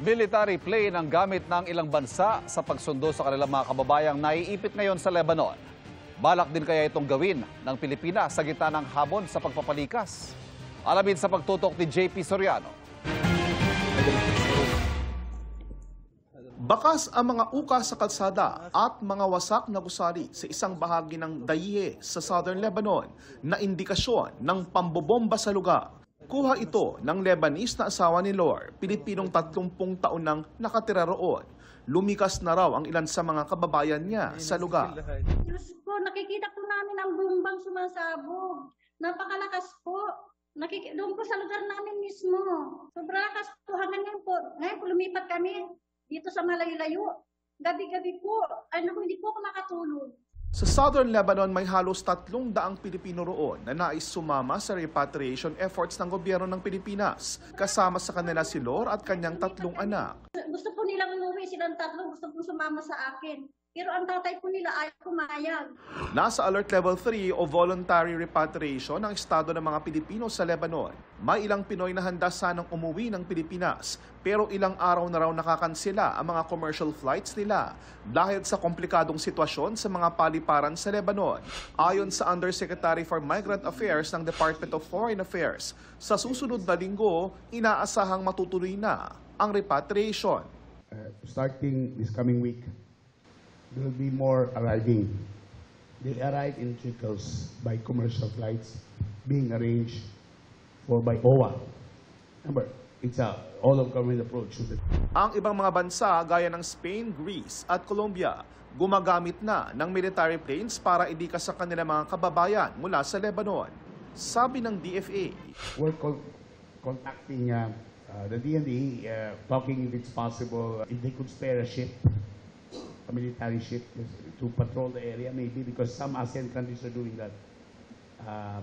Military plane ang gamit ng ilang bansa sa pagsundo sa kanilang mga kababayang naiipit ngayon sa Lebanon. Balak din kaya itong gawin ng Pilipinas sa gitna ng hamon sa pagpapalikas? Alamin sa pagtutok ni JP Soriano. Bakas ang mga uka sa kalsada at mga wasak na gusali sa isang bahagi ng Dayeh sa Southern Lebanon na indikasyon ng pambobomba sa lugar. Kuha ito ng Lebanese na asawa ni Lor, Pilipinong 30 taon nang nakatira roon. Lumikas na raw ang ilan sa mga kababayan niya sa lugar. Diyos po, nakikita po namin ang bumbang sumasabog. Napakalakas po. Doon po sa lugar namin mismo. Sobrang lakas po. Hanggang ngayon po lumipat kami dito sa malayo-layo. Gabi-gabi po. Hindi po ako makatulog. Sa Southern Lebanon, may halos 300 Pilipino roon na nais sumama sa repatriation efforts ng gobyerno ng Pilipinas. Kasama sa kanila si Lor at kanyang 3 anak. Gusto po nilang umuwi silang 3, gusto po sumama sa akin. Pero ang tatay po nila ay pumayag. Nasa Alert Level 3 o Voluntary Repatriation ang estado ng mga Pilipino sa Lebanon. May ilang Pinoy na handa sanang umuwi ng Pilipinas, pero ilang araw na raw nakakansela ang mga commercial flights nila dahil sa komplikadong sitwasyon sa mga paliparan sa Lebanon. Ayon sa Undersecretary for Migrant Affairs ng Department of Foreign Affairs, sa susunod na linggo, inaasahang matutuloy na ang repatriation. Starting this coming week, there will be more arriving. They arrive in trickles by commercial flights being arranged for by OWA. Remember, it's a all-of-government approach. Ang ibang mga bansa gaya ng Spain, Greece at Colombia gumagamit na ng military planes para idikas sa kanilang mga kababayan mula sa Lebanon. Sabi ng DFA, We're contacting the DND, talking if it's possible, if they could spare a ship, a military ship to patrol the area, maybe because some ASEAN countries are doing that.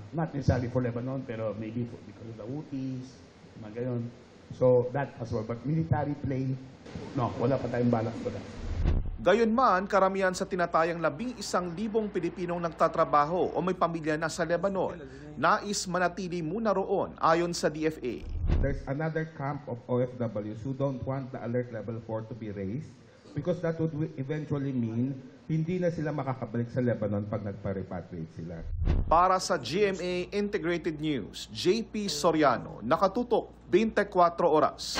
Not necessarily for Lebanon, pero maybe because of the Houthis, mga gayon. So that as well. But military plane, no, wala pa tayong balak ko na. Gayunman, karamihan sa tinatayang 11,000 Pilipinong nagtatrabaho o may pamilya na sa Lebanon, nais manatili muna roon ayon sa DFA. There's another camp of OFWs who don't want the alert level 4 to be raised because that would eventually mean hindi na sila makakabalik sa Lebanon pag nagpa-repatriate sila. Para sa GMA Integrated News, JP Soriano, nakatutok 24 oras.